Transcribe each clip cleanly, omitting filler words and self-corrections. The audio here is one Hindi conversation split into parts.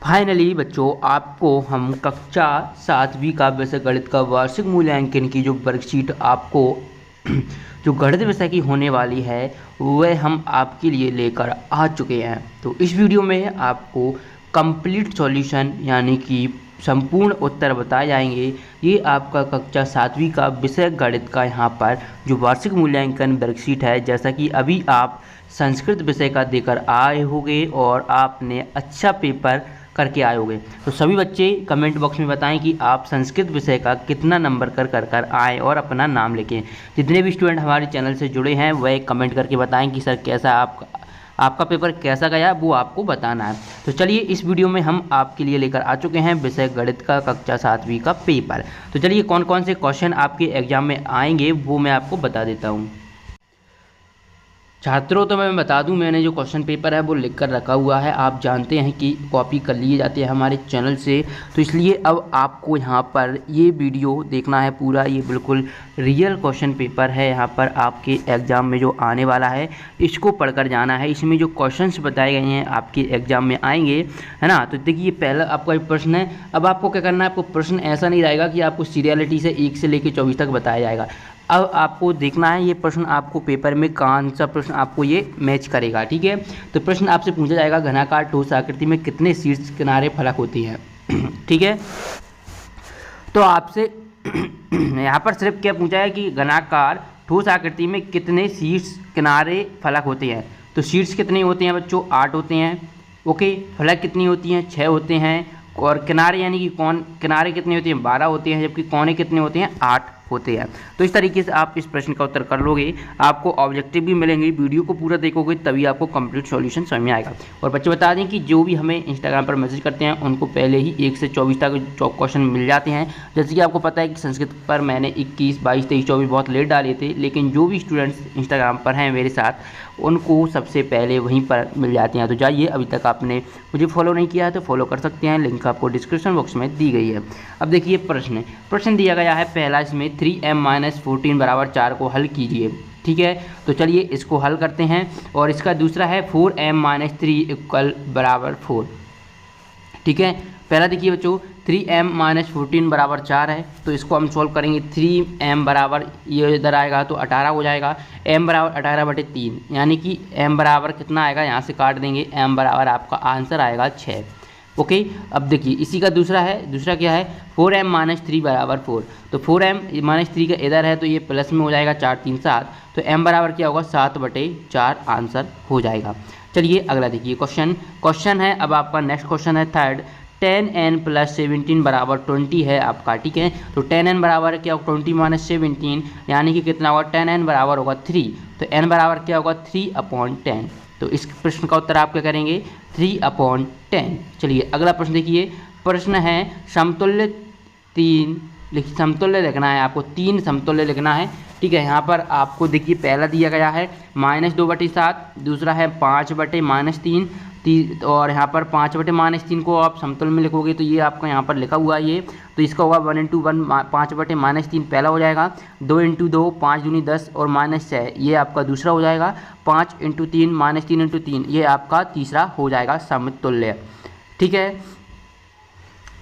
फाइनली बच्चों आपको हम कक्षा 7वीं का विषय गणित का वार्षिक मूल्यांकन की जो वर्कशीट आपको जो गणित विषय की होने वाली है वह हम आपके लिए लेकर आ चुके हैं। तो इस वीडियो में आपको कंप्लीट सॉल्यूशन यानी कि संपूर्ण उत्तर बताए जाएंगे। ये आपका कक्षा 7वीं का विषय गणित का यहाँ पर जो वार्षिक मूल्यांकन वर्कशीट है, जैसा कि अभी आप संस्कृत विषय का देकर आए होंगे और आपने अच्छा पेपर करके आए होंगे। तो सभी बच्चे कमेंट बॉक्स में बताएं कि आप संस्कृत विषय का कितना नंबर कर आए और अपना नाम लिखें। जितने भी स्टूडेंट हमारे चैनल से जुड़े हैं वह कमेंट करके बताएं कि सर कैसा आपका पेपर कैसा गया, वो आपको बताना है। तो चलिए इस वीडियो में हम आपके लिए लेकर आ चुके हैं विषय गणित का कक्षा 7वीं का पेपर। तो चलिए कौन कौन से क्वेश्चन आपके एग्जाम में आएंगे वो मैं आपको बता देता हूँ। छात्रों, तो मैं बता दूं, मैंने जो क्वेश्चन पेपर है वो लिख कर रखा हुआ है। आप जानते हैं कि कॉपी कर लिए जाते हैं हमारे चैनल से, तो इसलिए अब आपको यहाँ पर ये वीडियो देखना है पूरा। ये बिल्कुल रियल क्वेश्चन पेपर है, यहाँ पर आपके एग्ज़ाम में जो आने वाला है इसको पढ़कर जाना है। इसमें जो क्वेश्चंस बताए गए हैं आपके एग्ज़ाम में आएंगे, है ना। तो देखिए पहला आपका एक प्रश्न है। अब आपको क्या करना है, आपको प्रश्न ऐसा नहीं रहेगा कि आपको सीरियलिटी से 1 से लेकर 24 तक बताया जाएगा। अब आपको देखना है ये प्रश्न आपको पेपर में कौन सा प्रश्न आपको ये मैच करेगा, ठीक है। तो प्रश्न आपसे पूछा जाएगा घनाकार ठोस आकृति में कितने शीर्ष किनारे फलक होती हैं, ठीक है। तो आपसे यहाँ पर सिर्फ क्या पूछा है कि घनाकार ठोस आकृति में कितने शीर्ष किनारे फलक होते हैं। तो शीर्ष कितने होते हैं बच्चों, 8 होते हैं। ओके, फलक कितनी होती हैं, 6 होते हैं। और किनारे यानी कि किनारे कितने होते हैं, 12 होते हैं, जबकि कोने कितने होते हैं, 8 होते हैं। तो इस तरीके से आप इस प्रश्न का उत्तर कर लोगे। आपको ऑब्जेक्टिव भी मिलेंगे, वीडियो को पूरा देखोगे तभी आपको कंप्लीट सॉल्यूशन समझ में आएगा। और बच्चे बता दें कि जो भी हमें इंस्टाग्राम पर मैसेज करते हैं उनको पहले ही 1 से 24 तक क्वेश्चन मिल जाते हैं। जैसे कि आपको पता है कि संस्कृत पर मैंने 21, 22, 23, 24 बहुत लेट डाले थे, लेकिन जो भी स्टूडेंट्स इंस्टाग्राम पर हैं मेरे साथ उनको सबसे पहले वहीं पर मिल जाते हैं। तो जाइए, अभी तक आपने मुझे फॉलो नहीं किया है तो फॉलो कर सकते हैं, लिंक आपको डिस्क्रिप्शन बॉक्स में दी गई है। अब देखिए प्रश्न दिया गया है पहला, इसमें 3m-14 = 4 को हल कीजिए, ठीक है। तो चलिए इसको हल करते हैं। और इसका दूसरा है 4m-3 = 4, ठीक है। पहला देखिए बच्चों 3m-14 = 4 है, तो इसको हम सॉल्व करेंगे। 3m बराबर ये इधर आएगा तो 18 हो जाएगा, m बराबर 18/3, यानी कि m बराबर कितना आएगा, यहाँ से काट देंगे, m बराबर आपका आंसर आएगा 6। ओके, अब देखिए इसी का दूसरा क्या है, 4m-3 = 4। तो 4m-3 का इधर है तो ये प्लस में हो जाएगा, 4 3 7, तो m बराबर क्या होगा, 7/4 आंसर हो जाएगा। चलिए अगला देखिए क्वेश्चन है। अब आपका नेक्स्ट क्वेश्चन है थर्ड, 10n + 17 = 20 है आपका, ठीक है। तो 10n बराबर क्या होगा, 20 - 17, यानी कि कितना होगा, 10n बराबर होगा 3। तो n बराबर क्या होगा, 3/10। तो इस प्रश्न का उत्तर आप क्या करेंगे, 3/10। चलिए अगला प्रश्न देखिए। प्रश्न है समतुल्य लिखना है आपको, 3 समतुल्य लिखना है, ठीक है। यहाँ पर आपको देखिए पहला दिया गया है -2/7, दूसरा है 5/-3, और यहाँ पर 5/-3 को आप समतुल्य में लिखोगे तो ये आपका यहाँ पर लिखा हुआ है ये, तो इसका होगा 1 × 1 5/-3 पहला हो जाएगा, 2 × 2 5 दूनी 10 और -6 ये आपका दूसरा हो जाएगा, 5 × 3 -3 × 3 ये आपका तीसरा हो जाएगा समतुल्य, ठीक है।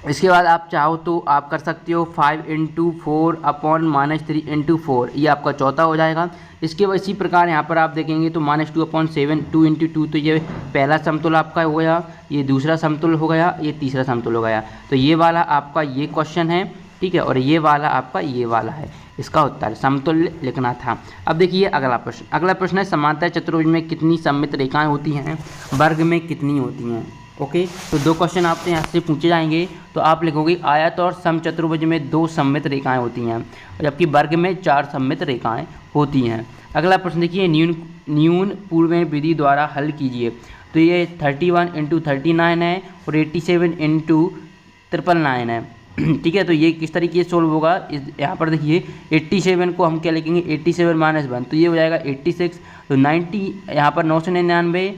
इसके बाद आप चाहो तो आप कर सकते हो 5 × 4/-3 × 4, ये आपका चौथा हो जाएगा। इसके बाद इसी प्रकार यहाँ पर आप देखेंगे तो -2/7 2 × 2, तो ये पहला समतुल्य आपका हो गया, ये दूसरा समतुल्य हो गया, ये तीसरा समतुल्य हो गया। तो ये वाला आपका ये क्वेश्चन है, ठीक है, और ये वाला आपका ये वाला है। इसका उत्तर समतुल्य लिखना था। अब देखिए अगला प्रश्न है समांतर चतुर्भुज में कितनी सममित रेखाएँ होती हैं, वर्ग में कितनी होती हैं। ओके, तो 2 क्वेश्चन आपसे यहाँ से पूछे जाएंगे। तो आप लिखोगे आयत और समचतुर्भुज में 2 सममित रेखाएं होती हैं, जबकि वर्ग में 4 सममित रेखाएं होती हैं। अगला प्रश्न देखिए, न्यून पूर्व विधि द्वारा हल कीजिए। तो ये 31 × 39 है और 87 × 999 है, ठीक है। तो ये किस तरीके से सोल्व होगा, यहाँ पर देखिए 87 को हम क्या लिखेंगे, 87 - 1, तो ये हो जाएगा 86। तो 90 यहाँ पर 999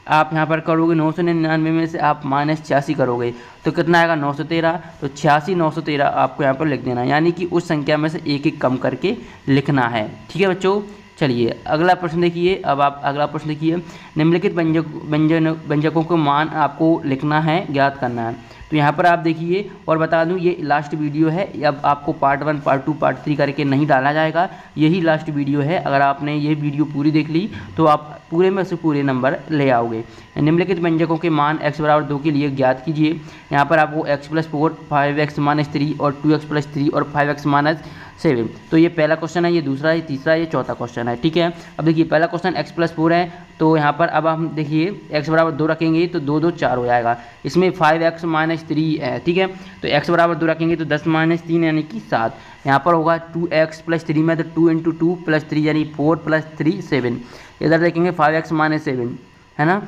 आप यहाँ पर करोगे, 999 में से आप -86 करोगे तो कितना आएगा, 913। तो 86 913 आपको यहाँ पर लिख देना है, यानी कि उस संख्या में से एक एक कम करके लिखना है, ठीक है बच्चों। चलिए अगला प्रश्न देखिए। अब आप अगला प्रश्न देखिए, निम्नलिखित व्यंजकों को मान आपको लिखना है, ज्ञात करना है। तो यहाँ पर आप देखिए, और बता दूँ ये लास्ट वीडियो है, अब आपको पार्ट 1 पार्ट 2 पार्ट 3 करके नहीं डाला जाएगा, यही लास्ट वीडियो है। अगर आपने ये वीडियो पूरी देख ली तो आप पूरे में से पूरे नंबर ले आओगे। निम्नलिखित व्यंजकों के मान x बराबर 2 के लिए ज्ञात कीजिए। यहाँ पर आपको x + 4 5x - 3 और 2x + 3 और 5x - 7। तो ये पहला क्वेश्चन है, ये दूसरा, ये तीसरा, ये चौथा क्वेश्चन है, ठीक है। अब देखिए पहला क्वेश्चन x + 4 है, तो यहाँ पर अब हम देखिए x बराबर 2 रखेंगे तो 2 2 4 हो जाएगा। इसमें 5x - 3 है, ठीक है। तो x बराबर 2 रखेंगे तो 10 - 3 यानी कि 7। यहाँ पर होगा 2x + 3 में तो 2 × 2 + 3 यानी 4 + 3 7। इधर देखेंगे 5x - 7 है ना,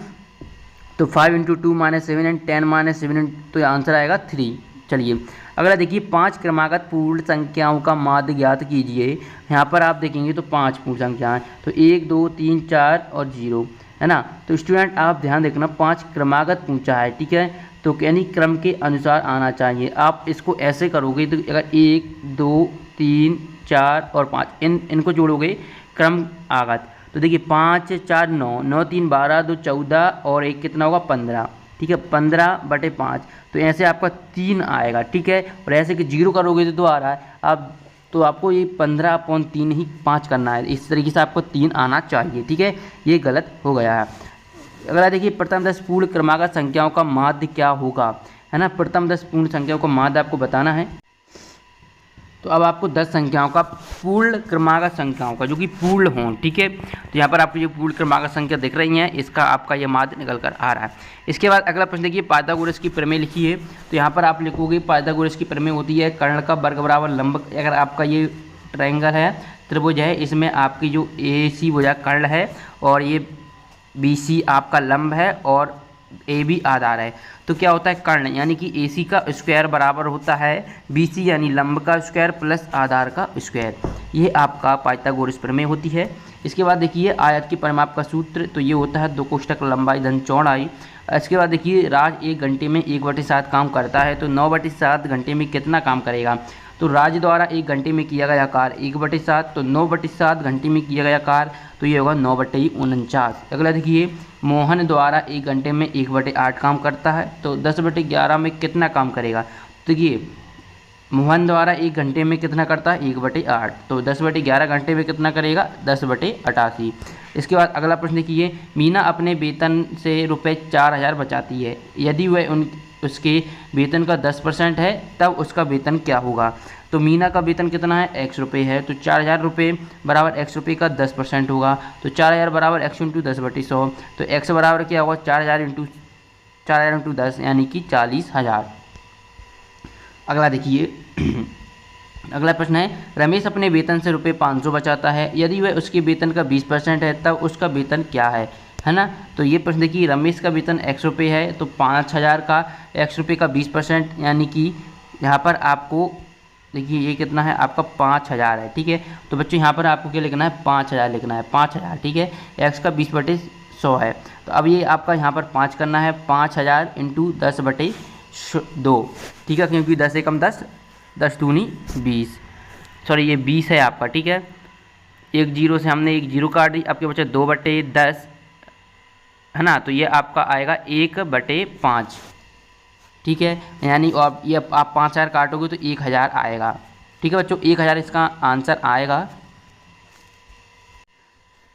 तो 5 × 2 - 7 एंड 10 - 7, तो आंसर आएगा 3। चलिए अगला देखिए, 5 क्रमागत पूर्ण संख्याओं का माध्य ज्ञात कीजिए। यहाँ पर आप देखेंगे तो 5 पूर्ण संख्याएं, तो 1 2 3 4 और 0 है ना। तो स्टूडेंट आप ध्यान देखना, 5 क्रमागत पूछा है, ठीक है, तो यानी क्रम के अनुसार आना चाहिए। आप इसको ऐसे करोगे तो अगर 1 2 3 4 और 5 इनको जोड़ोगे क्रम आगत, तो देखिए 5 4 9 9 3 12 2 14 और 1 कितना होगा 15, ठीक है, 15/5। तो ऐसे आपका 3 आएगा, ठीक है। और ऐसे कि 0 करोगे तो आ रहा है अब, तो आपको ये 15/3 ही 5 करना है, इस तरीके से आपको 3 आना चाहिए, ठीक है। ये गलत हो गया है। अगला देखिए, प्रथम 10 पूर्ण क्रमागत संख्याओं का माध्य क्या होगा, है ना। प्रथम 10 पूर्ण संख्याओं का माध्य आपको बताना है। तो अब आपको 10 संख्याओं का पूर्ण क्रमागत संख्याओं का जो कि पूर्ण हों, ठीक है। तो यहाँ पर आपको जो पूर्ण क्रमागत संख्या दिख रही हैं, इसका आपका ये माध्य निकल कर आ रहा है। इसके बाद अगला प्रश्न देखिए, पाइथागोरस की प्रमेय लिखिए। तो यहाँ पर आप लिखोगे पाइथागोरस की प्रमेय होती है कर्ण का वर्ग बराबर लंब। अगर आपका ये ट्रायंगल है, त्रिभुज है, इसमें आपकी जो AC भुजा कर्ण है और ये BC आपका लंब है और AB आधार है, तो क्या होता है कर्ण यानी कि AC का स्क्वायर बराबर होता है BC यानी लंब का स्क्वायर प्लस आधार का स्क्वायर। ये आपका पाइथागोरस प्रमेय होती है। इसके बाद देखिए, आयत के परिमाप का सूत्र, तो ये होता है 2 कोष्ठक लंबाई धन चौड़ाई। इसके बाद देखिए, राज 1 घंटे में 1/7 काम करता है, तो 9/7 घंटे में कितना काम करेगा। तो राज द्वारा 1 घंटे में किया गया कार्य 1/7, तो 9/7 घंटे में किया गया कार्य, तो ये होगा 9/49। अगला देखिए, मोहन द्वारा 1 घंटे में 1/8 काम करता है, तो 10/11 में कितना काम करेगा। तो देखिए मोहन द्वारा 1 घंटे में कितना करता है 1/8, तो 10/11 घंटे में कितना करेगा 10/88। इसके बाद अगला प्रश्न देखिए, मीना अपने वेतन से रुपये 4000 बचाती है, यदि वह उसके वेतन का 10% है तब उसका वेतन क्या होगा। तो मीना का वेतन कितना है x रुपये है, तो 4000 रुपये बराबर x रुपये का 10% होगा, तो 4000 बराबर x × 10/100, तो x बराबर क्या होगा 4000 × 10 यानी कि 40,000। अगला देखिए अगला प्रश्न है, रमेश अपने वेतन से रुपये 500 बचाता है, यदि वह उसके वेतन का 20% है तब उसका वेतन क्या है ना। तो ये प्रश्न देखिए, रमेश का वेतन x रुपये है, तो 5000 का x रुपये का 20% यानी कि यहाँ पर आपको देखिए ये कितना है आपका 5000 है, ठीक है। तो बच्चों यहाँ पर आपको क्या लिखना है 5000 लिखना है, 5000, ठीक है। x का 20/100 है, तो अब ये आपका यहाँ पर 5 करना है, 5000 × 10/2, ठीक है, क्योंकि 10 एकम 10, 10 दूनी 20, सॉरी ये 20 है आपका, ठीक है। एक 0 से हमने एक 0 काट दी, आपके बचे 2/10 है ना, तो ये आपका आएगा 1/5, ठीक है। यानी और ये आप 5000 काटोगे तो 1000 आएगा, ठीक है बच्चों, 1000 इसका आंसर आएगा।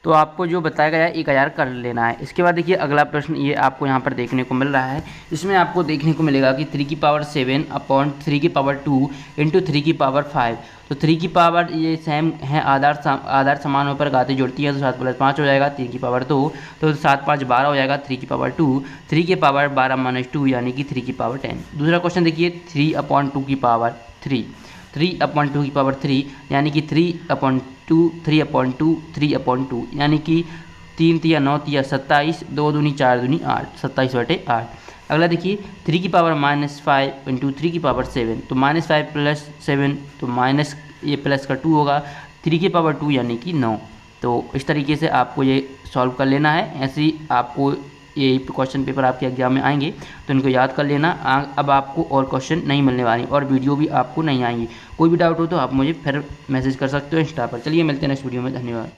तो आपको जो बताया गया है 1000 कर लेना है। इसके बाद देखिए अगला प्रश्न ये आपको यहाँ पर देखने को मिल रहा है, इसमें आपको देखने को मिलेगा कि 3/7 अपॉन 3/2 इंटू 3/5। तो 3 की पावर ये सेम है, आधार समान होने पर घातें जुड़ती है, तो 7 + 5 हो जाएगा 3/2, तो 7 5 12 हो जाएगा 3/2, 3/12 - 2 यानी कि 3/10। दूसरा क्वेश्चन देखिए 3/2 3/2 यानी कि 3/2 यानी कि 3 × 9 = 27, 2 दूनी 4 दूनी 8, 27/8। अगला देखिए 3 की पावर -5 × 3/7, तो -5 + 7, तो माइनस ये प्लस का 2 होगा, 3/2 यानी कि 9। तो इस तरीके से आपको ये सॉल्व कर लेना है। ऐसे ही आपको ये क्वेश्चन पेपर आपके एग्जाम में आएंगे तो इनको याद कर लेना। अब आपको और क्वेश्चन नहीं मिलने वाले और वीडियो भी आपको नहीं आएंगी। कोई भी डाउट हो तो आप मुझे फिर मैसेज कर सकते हो इंस्टा पर। चलिए मिलते हैं नेक्स्ट वीडियो में, धन्यवाद।